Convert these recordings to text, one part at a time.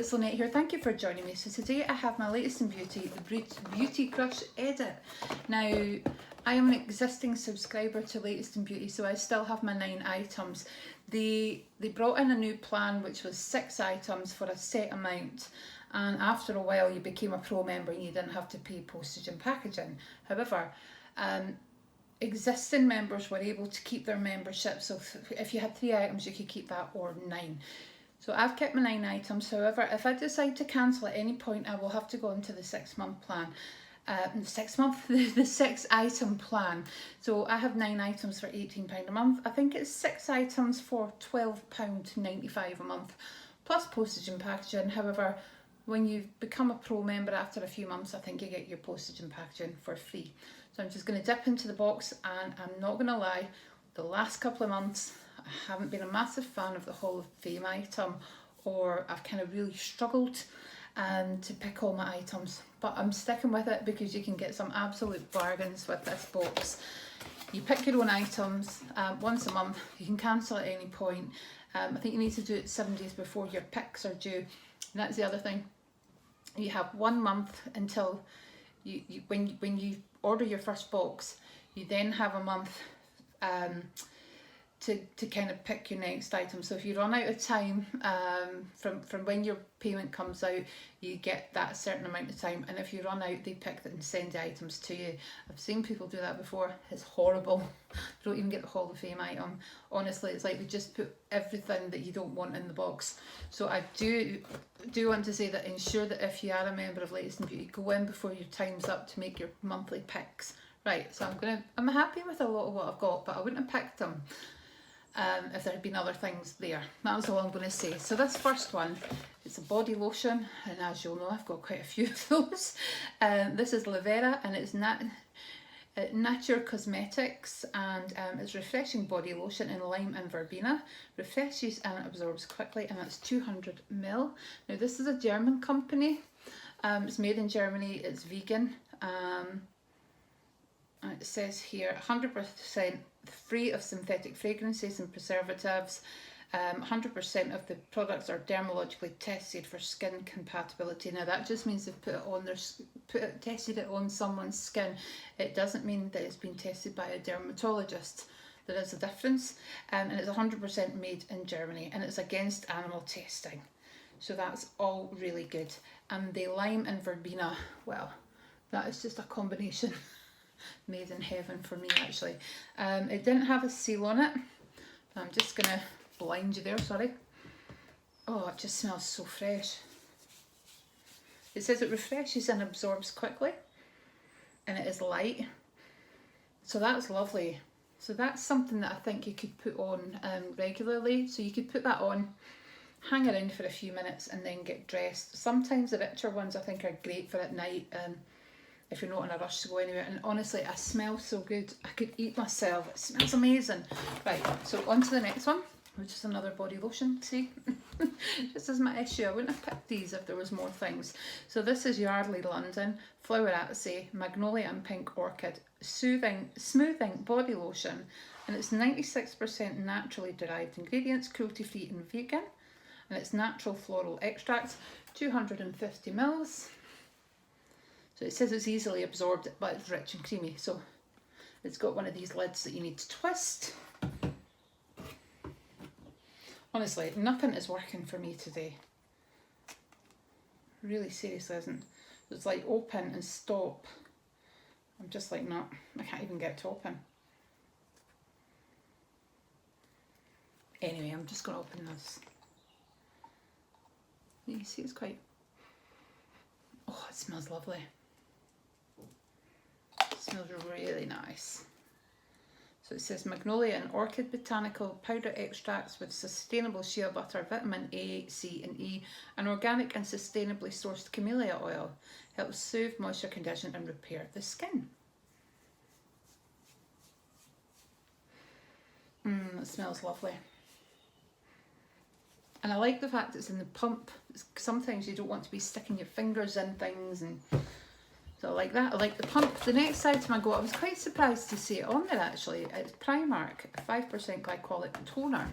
it's Lynette here. Thank you for joining me. So today I have my latest in beauty, the Beauty Crush Edit. Now, I am an existing subscriber to Latest in Beauty, so I still have my 9 items. They brought in a new plan which was 6 items for a set amount, and after a while you became a pro member and you didn't have to pay postage and packaging. However, existing members were able to keep their membership, so if you had 3 items you could keep that, or 9. So I've kept my 9 items. However, if I decide to cancel at any point, I will have to go into the 6-month plan. The 6 item plan. So I have 9 items for £18 a month. I think it's 6 items for £12.95 a month, plus postage and packaging. However, when you become a pro member after a few months, I think you get your postage and packaging for free. So I'm just going to dip into the box, and I'm not going to lie, the last couple of months I haven't been a massive fan of the Hall of Fame item, or I've kind of really struggled to pick all my items, but I'm sticking with it because you can get some absolute bargains with this box. You pick your own items once a month. You can cancel at any point. I think you need to do it 7 days before your picks are due, and that's the other thing. You have 1 month until when you order your first box. You then have a month to kind of pick your next item. So if you run out of time from when your payment comes out, you get that certain amount of time, and if you run out, they pick it and send the items to you. I've seen people do that before. It's horrible. You don't even get the Hall of Fame item. Honestly, it's like they just put everything that you don't want in the box. So I do want to say that ensure that if you are a member of Latest in Beauty, go in before your time's up to make your monthly picks. Right, so I'm happy with a lot of what I've got, but I wouldn't have picked them if there had been other things there. That's all I'm going to say. So this first one, it's a body lotion, and as you'll know, I've got quite a few of those. This is Lavera, and it's Natura Cosmetics, and it's refreshing body lotion in lime and verbena. Refreshes and absorbs quickly, and it's 200 ml. Now this is a German company. It's made in Germany. It's vegan. And it says here 100% free of synthetic fragrances and preservatives. 100% of the products are dermatologically tested for skin compatibility. Now that just means they've tested it on someone's skin. It doesn't mean that it's been tested by a dermatologist. There is a difference, and it's 100% made in Germany, and it's against animal testing. So that's all really good. And the lime and verbena, well, that is just a combination made in heaven for me, actually. It didn't have a seal on it. I'm just gonna blind you there, sorry. Oh, it just smells so fresh. It says it refreshes and absorbs quickly, and it is light, so that's lovely. So that's something that I think you could put on regularly. So you could put that on, hang around for a few minutes, and then get dressed. Sometimes the richer ones I think are great for at night, if you're not in a rush to go anywhere. And honestly, I smell so good. I could eat myself. It smells amazing. Right, so on to the next one, which is another body lotion. See, this is my issue. I wouldn't have picked these if there was more things. So this is Yardley London Flower Atlasy Magnolia and Pink Orchid Smoothing Body Lotion, and it's 96% naturally derived ingredients, cruelty free and vegan, and it's natural floral extracts, 250 ml. So it says it's easily absorbed, but it's rich and creamy. So it's got one of these lids that you need to twist. Honestly, nothing is working for me today. Really seriously isn't. It's like open and stop. I'm just like, no, I can't even get it to open. Anyway, I'm just going to open this. You see, it's quite... Oh, it smells lovely. Smells really nice. So it says Magnolia and Orchid Botanical Powder Extracts with sustainable shea butter, vitamin A, C and E, and organic and sustainably sourced camellia oil. Helps soothe, moisture, condition and repair the skin. It smells lovely. And I like the fact it's in the pump. Sometimes you don't want to be sticking your fingers in things, and so I like that. I like the pump. The next item I got, I was quite surprised to see it on there actually. It's Primark 5% glycolic toner.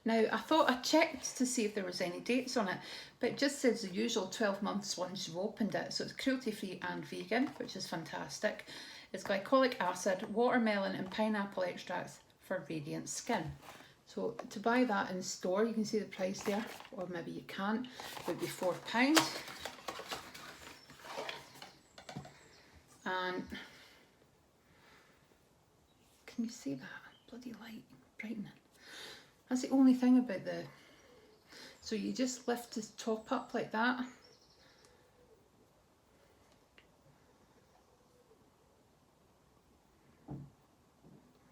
Now, I thought I checked to see if there was any dates on it, but it just says the usual 12 months once you've opened it. So it's cruelty-free and vegan, which is fantastic. It's glycolic acid, watermelon and pineapple extracts for radiant skin. So to buy that in store, you can see the price there, or maybe you can't, it would be £4. And can you see that? Bloody light, brightening. That's the only thing about the, so you just lift the top up like that.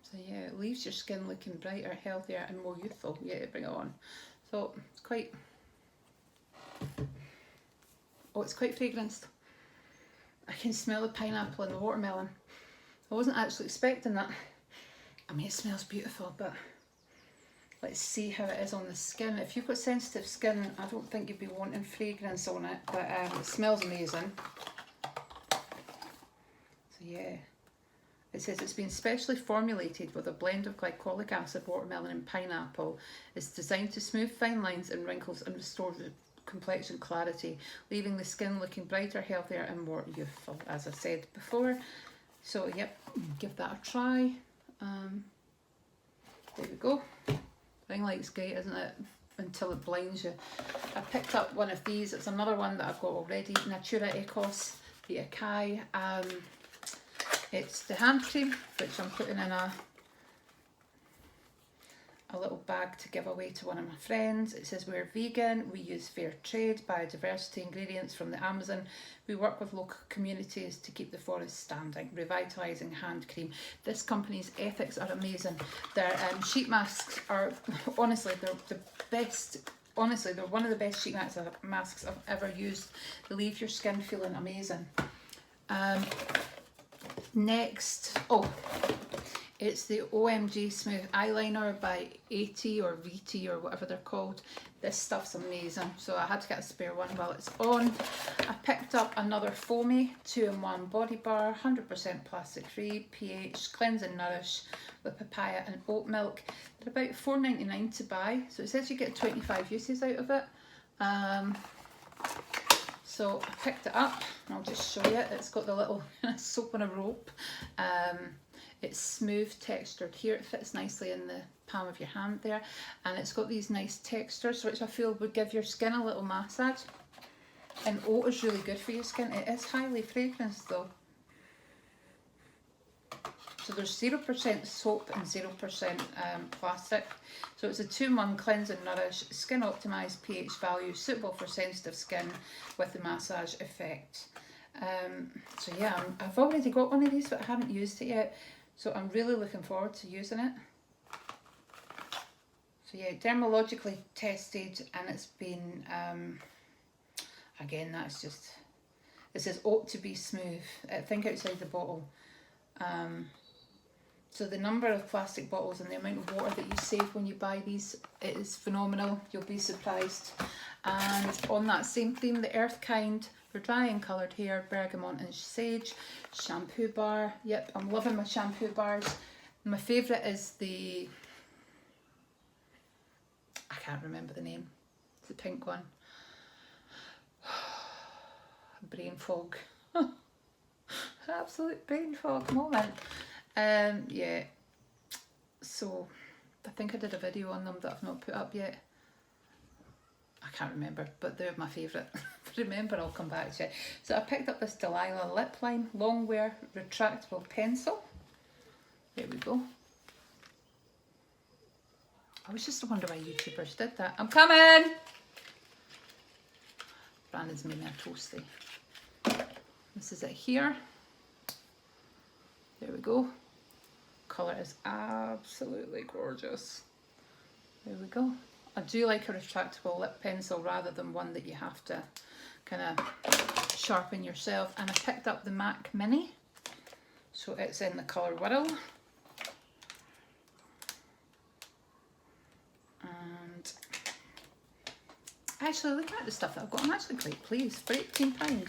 So yeah, it leaves your skin looking brighter, healthier and more youthful. Yeah, bring it on. So it's quite, oh, it's quite fragranced. I can smell the pineapple and the watermelon. I wasn't actually expecting that. I mean, it smells beautiful, but let's see how it is on the skin. If you've got sensitive skin, I don't think you'd be wanting fragrance on it, but it smells amazing. So yeah, it says it's been specially formulated with a blend of glycolic acid, watermelon and pineapple. It's designed to smooth fine lines and wrinkles and restore the complexion clarity, leaving the skin looking brighter, healthier and more youthful, as I said before. So yep, give that a try. There we go. Ring light's great, isn't it? Until it blinds you. I picked up one of these. It's another one that I've got already. Natura Ecos Vita Kai. It's the hand cream, which I'm putting in a little bag to give away to one of my friends. It says we're vegan, we use fair trade, biodiversity ingredients from the Amazon. We work with local communities to keep the forest standing. Revitalising hand cream. This company's ethics are amazing. Their sheet masks are, honestly, they're the best. Honestly, they're one of the best sheet masks I've ever used. They leave your skin feeling amazing. Next, oh, it's the OMG Smooth Eyeliner by AT or VT or whatever they're called. This stuff's amazing, so I had to get a spare one while it's on. I picked up another foamy 2-in-1 body bar, 100% plastic free, pH, cleanse and nourish with papaya and oat milk. They're about $4.99 to buy, so it says you get 25 uses out of it. So I picked it up and I'll just show you. It's got the little soap on a rope. It's smooth textured here. It fits nicely in the palm of your hand there. And it's got these nice textures, which I feel would give your skin a little massage. And oat is really good for your skin. It is highly fragranced though. So there's 0% soap and 0% plastic. So it's a 2-in-1 cleanse and nourish, skin optimised pH value, suitable for sensitive skin with the massage effect. So yeah, I've already got one of these, but I haven't used it yet. So I'm really looking forward to using it. So yeah, dermatologically tested, and it's been, again, that's just, it says ought to be smooth. Think outside the bottle. So the number of plastic bottles and the amount of water that you save when you buy these, it is phenomenal. You'll be surprised. And on that same theme, the Earth Kind for dry and coloured hair, bergamot and sage shampoo bar. Yep, I'm loving my shampoo bars. My favourite is the, I can't remember the name. It's the pink one. Brain fog. Absolute brain fog moment. Yeah, so I think I did a video on them that I've not put up yet. I can't remember, but they're my favourite. If I remember, I'll come back to it. So I picked up this Delilah lip line long wear retractable pencil. There we go. I was just wondering why YouTubers did that. I'm coming! Brandon's made me a toasty. This is it here. There we go. Colour is absolutely gorgeous. There we go. I do like a retractable lip pencil rather than one that you have to kind of sharpen yourself. And I picked up the MAC Mini. So it's in the colour Whirl. And actually, looking at the stuff that I've got, I'm actually quite pleased. For £18,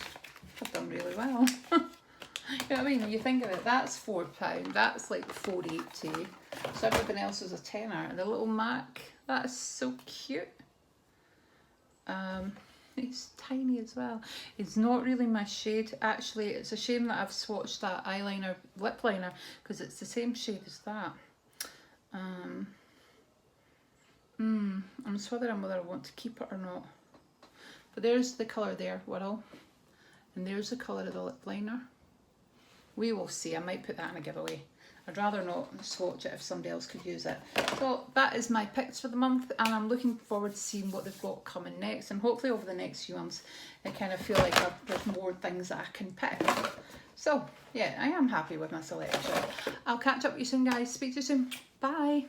I've done really well. You know what I mean? When you think of it, that's £4, that's like £4.80. So everything else is a tenner. And the little MAC That is so cute. It's tiny as well. It's not really my shade. Actually, it's a shame that I've swatched that eyeliner, lip liner, because it's the same shade as that. I'm whether I want to keep it or not. But there's the colour there, Whirl. And there's the colour of the lip liner. We will see. I might put that in a giveaway. I'd rather not swatch it if somebody else could use it. So that is my picks for the month, and I'm looking forward to seeing what they've got coming next. And hopefully over the next few months, I kind of feel like there's more things that I can pick. So yeah, I am happy with my selection. I'll catch up with you soon, guys. Speak to you soon. Bye.